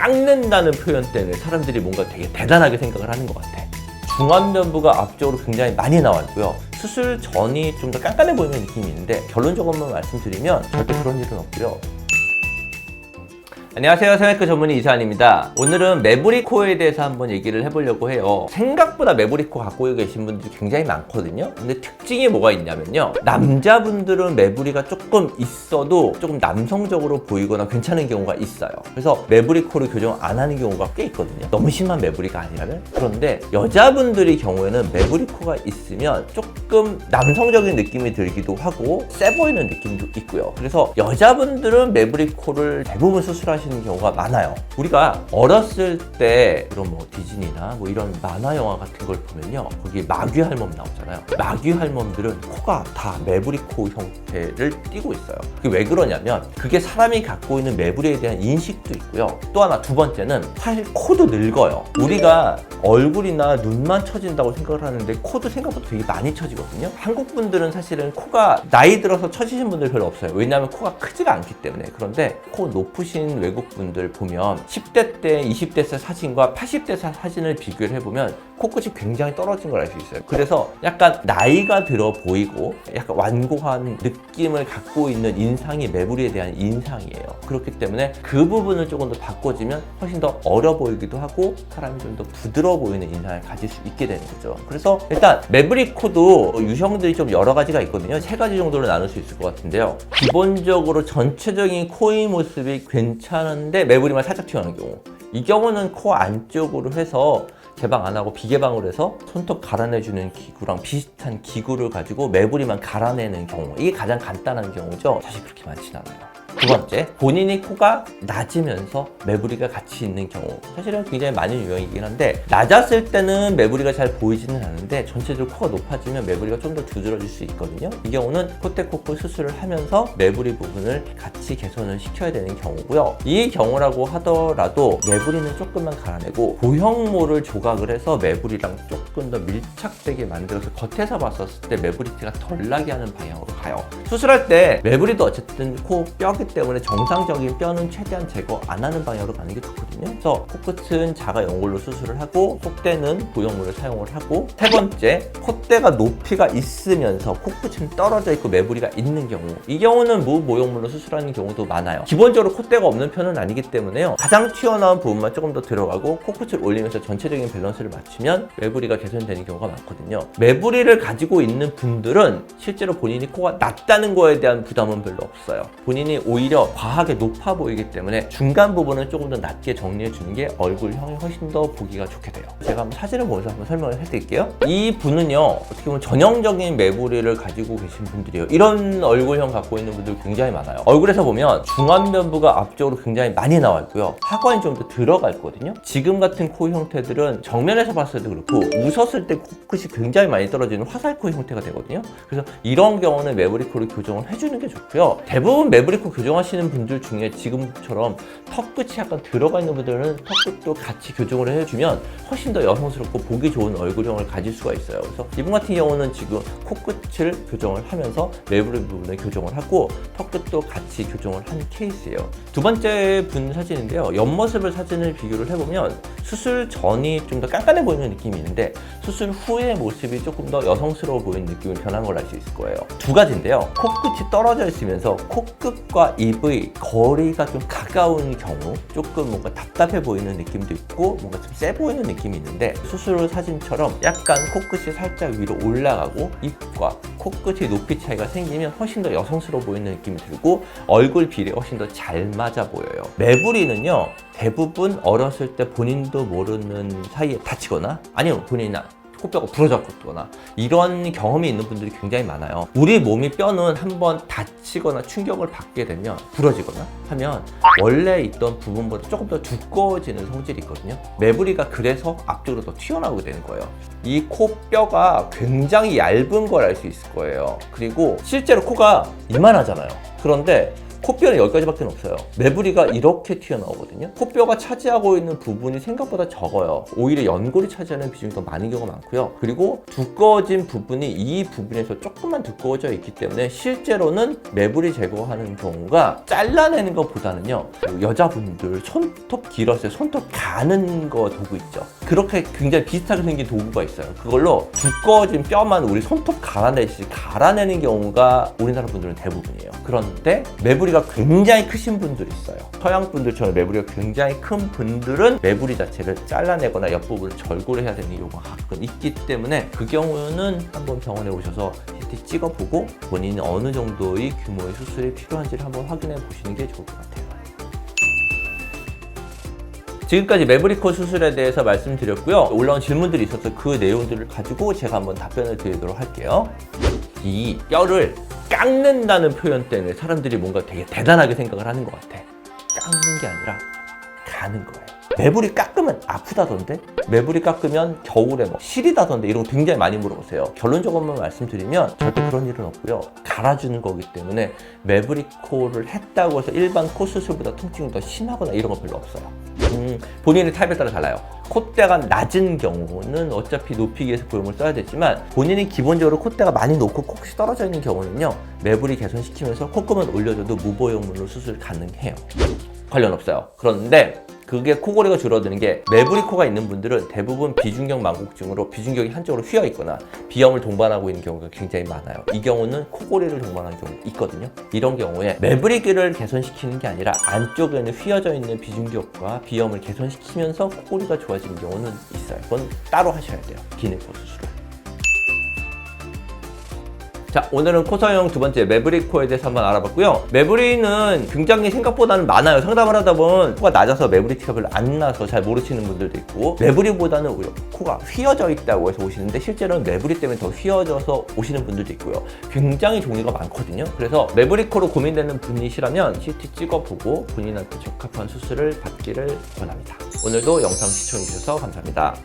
깎는다는 표현 때문에 사람들이 뭔가 되게 대단하게 생각을 하는 것 같아. 중안면부가 앞쪽으로 굉장히 많이 나와 있고요. 수술 전이 좀 더 깐깐해 보이는 느낌이 있는데 결론적으로만 말씀드리면 절대 그런 일은 없고요. 안녕하세요, 성형외과 전문의 이사한입니다. 오늘은 매부리 코에 대해서 한번 얘기를 해보려고 해요. 생각보다 매부리 코 갖고 계신 분들이 굉장히 많거든요. 근데 특징이 뭐가 있냐면요, 남자분들은 매부리가 조금 있어도 조금 남성적으로 보이거나 괜찮은 경우가 있어요. 그래서 매부리 코를 교정 안 하는 경우가 꽤 있거든요, 너무 심한 매부리가 아니라면. 그런데 여자분들의 경우에는 매부리 코가 있으면 조금 남성적인 느낌이 들기도 하고 세 보이는 느낌도 있고요. 그래서 여자분들은 매부리 코를 대부분 수술하시는 경우가 많아요. 우리가 어렸을 때 그런 뭐 디즈니나 뭐 이런 만화 영화 같은 걸 보면요, 거기 마귀 할멈 나오잖아요. 마귀 할멈들은 코가 다 매부리 코 형태를 띠고 있어요. 그게 왜 그러냐면 그게 사람이 갖고 있는 매부리에 대한 인식도 있고요. 또 하나, 두 번째는 사실 코도 늙어요. 우리가 얼굴이나 눈만 처진다고 생각을 하는데 코도 생각보다 되게 많이 처지거든요. 한국 분들은 사실은 코가 나이 들어서 처지신 분들 별로 없어요. 왜냐하면 코가 크지가 않기 때문에. 그런데 코 높으신 외국 분들 보면 10대 때, 20대 때 사진과 80대 사진을 비교를 해보면 코끝이 굉장히 떨어진 걸 알 수 있어요. 그래서 약간 나이가 들어 보이고 약간 완고한 느낌을 갖고 있는 인상이 매부리에 대한 인상이에요. 그렇기 때문에 그 부분을 조금 더 바꿔주면 훨씬 더 어려 보이기도 하고 사람이 좀 더 부드러워 보이는 인상을 가질 수 있게 되는 거죠. 그래서 일단 매부리 코도 유형들이 좀 여러 가지가 있거든요. 3가지 정도로 나눌 수 있을 것 같은데요. 기본적으로 전체적인 코의 모습이 괜찮은데 매부리만 살짝 튀어나오는 경우, 이 경우는 코 안쪽으로 해서 개방 안 하고 비개방으로 해서 손톱 갈아내주는 기구랑 비슷한 기구를 가지고 매부리만 갈아내는 경우, 이게 가장 간단한 경우죠. 사실 그렇게 많지는 않아요. 두 번째, 본인이 코가 낮으면서 매부리가 같이 있는 경우, 사실은 굉장히 많은 유형이긴 한데 낮았을 때는 매부리가 잘 보이지는 않는데 전체적으로 코가 높아지면 매부리가 좀 더 두드러질 수 있거든요. 이 경우는 콧대 코코 수술을 하면서 매부리 부분을 같이 개선을 시켜야 되는 경우고요. 이 경우라고 하더라도 매부리는 조금만 갈아내고 보형모를 조각을 해서 매부리랑 조금 더 밀착되게 만들어서 겉에서 봤었을 때 매부리 티가 덜 나게 하는 방향으로 가요. 수술할 때 매부리도 어쨌든 코 뼈기 때문에 정상적인 뼈는 최대한 제거 안 하는 방향으로 가는 게 좋거든요. 그래서 코끝은 자가 연골로 수술을 하고 콧대는 보형물을 사용을 하고, 세 번째, 콧대가 높이가 있으면서 코끝은 떨어져 있고 매부리가 있는 경우, 이 경우는 무보형물로 수술하는 경우도 많아요. 기본적으로 콧대가 없는 편은 아니기 때문에요, 가장 튀어나온 부분만 조금 더 들어가고 코끝을 올리면서 전체적인 밸런스를 맞추면 매부리가 개선되는 경우가 많거든요. 매부리를 가지고 있는 분들은 실제로 본인이 코가 낮다는 거에 대한 부담은 별로 없어요. 본인이 오히려 과하게 높아 보이기 때문에 중간 부분은 조금 더 낮게 정리해 주는 게 얼굴형이 훨씬 더 보기가 좋게 돼요. 제가 한번 사진을 보면서 한번 설명을 해드릴게요. 이 분은요, 어떻게 보면 전형적인 매부리를 가지고 계신 분들이에요. 이런 얼굴형 갖고 있는 분들 굉장히 많아요. 얼굴에서 보면 중안면부가 앞쪽으로 굉장히 많이 나와 있고요, 하관이 좀 더 들어가 있거든요. 지금 같은 코 형태들은 정면에서 봤을 때 그렇고 웃었을 때 코끝이 굉장히 많이 떨어지는 화살코 형태가 되거든요. 그래서 이런 경우는 매부리 코를 교정을 해주는 게 좋고요. 대부분 매부리 코 교정하시는 분들 중에 지금처럼 턱끝이 약간 들어가 있는 분들은 턱끝도 같이 교정을 해주면 훨씬 더 여성스럽고 보기 좋은 얼굴형을 가질 수가 있어요. 그래서 이분 같은 경우는 지금 코끝을 교정을 하면서 매부리 부분을 교정을 하고 턱끝도 같이 교정을 한 케이스예요. 두 번째 분 사진인데요, 옆모습을 사진을 비교를 해보면 수술 전이 좀 더 깐깐해 보이는 느낌이 있는데 수술 후의 모습이 조금 더 여성스러워 보이는 느낌을 변한 걸 알 수 있을 거예요. 두 가지인데요, 코끝이 떨어져 있으면서 코끝과 입의 거리가 좀 가까운 경우 조금 뭔가 답답해 보이는 느낌도 있고 뭔가 좀 세 보이는 느낌이 있는데, 수술 후 사진처럼 약간 코끝이 살짝 위로 올라가고 입과 코끝의 높이 차이가 생기면 훨씬 더 여성스러워 보이는 느낌이 들고 얼굴 비례 훨씬 더 잘 맞아 보여요. 매부리는요, 대부분 어렸을 때 본인도 모르는 사이에 다치거나 아니면 본인이나 코뼈가 부러졌거나 이런 경험이 있는 분들이 굉장히 많아요. 우리 몸이 뼈는 한번 다치거나 충격을 받게 되면 부러지거나 하면 원래 있던 부분보다 조금 더 두꺼워지는 성질이 있거든요. 매부리가 그래서 앞쪽으로 더 튀어나오게 되는 거예요. 이 코뼈가 굉장히 얇은 걸 알 수 있을 거예요. 그리고 실제로 코가 이만하잖아요. 그런데 코뼈는 여기까지밖에 없어요. 매부리가 이렇게 튀어나오거든요. 코뼈가 차지하고 있는 부분이 생각보다 적어요. 오히려 연골이 차지하는 비중이 더 많은 경우가 많고요. 그리고 두꺼워진 부분이 이 부분에서 조금만 두꺼워져 있기 때문에 실제로는 매부리 제거하는 경우가 잘라내는 것보다는요, 여자분들 손톱 길었을 때 손톱 가는 거 도구 있죠. 그렇게 굉장히 비슷하게 생긴 도구가 있어요. 그걸로 두꺼워진 뼈만 우리 손톱 갈아내는 경우가 우리나라 분들은 대부분이에요. 그런데 매부리가 굉장히 크신 분들이 있어요. 서양 분들처럼 매부리가 굉장히 큰 분들은 매부리 자체를 잘라내거나 옆부분을 절골을 해야 되는 경우가 가끔 있기 때문에 그 경우는 한번 병원에 오셔서 CT 찍어보고 본인이 어느 정도의 규모의 수술이 필요한지를 한번 확인해 보시는 게 좋을 것 같아요. 지금까지 매부리코 수술에 대해서 말씀드렸고요. 올라온 질문들이 있어서 그 내용들을 가지고 제가 한번 답변을 드리도록 할게요. 이 뼈를 깎는다는 표현 때문에 사람들이 뭔가 되게 대단하게 생각을 하는 것 같아. 깎는 게 아니라 가는 거예요. 매부리 깎으면 아프다던데? 매부리 깎으면 겨울에 뭐 시리다던데? 이런 거 굉장히 많이 물어보세요. 결론적으로만 말씀드리면 절대 그런 일은 없고요. 갈아주는 거기 때문에 매부리 코를 했다고 해서 일반 코 수술보다 통증이 더 심하거나 이런 거 별로 없어요. 본인의 타입에 따라 달라요. 콧대가 낮은 경우는 어차피 높이기 위해서 보형을 써야 되지만 본인이 기본적으로 콧대가 많이 높고 코끝이 떨어져 있는 경우는요, 매부리 개선시키면서 콧구멍 올려줘도 무보형물로 수술 가능해요. 관련 없어요. 그런데 그게 코골이가 줄어드는 게 매부리 코가 있는 분들은 대부분 비중격 망곡증으로 비중격이 한쪽으로 휘어 있거나 비염을 동반하고 있는 경우가 굉장히 많아요. 이 경우는 코골이를 동반하는 경우가 있거든요. 이런 경우에 매부리를 개선시키는 게 아니라 안쪽에는 휘어져 있는 비중격과 비염을 개선시키면서 코골이가 좋아지는 경우는 있어요. 그건 따로 하셔야 돼요. 기내코 수술을. 자, 오늘은 코서형 두 번째 매부리 코에 대해서 한번 알아봤고요. 매부리는 굉장히 생각보다는 많아요. 상담을 하다 보면 코가 낮아서 매부리 티가 별로 안 나서 잘 모르시는 분들도 있고, 매부리보다는 오히려 코가 휘어져 있다고 해서 오시는데 실제로는 매부리 때문에 더 휘어져서 오시는 분들도 있고요. 굉장히 종류가 많거든요. 그래서 매부리 코로 고민되는 분이시라면 CT 찍어보고 본인한테 적합한 수술을 받기를 권합니다. 오늘도 영상 시청해주셔서 감사합니다.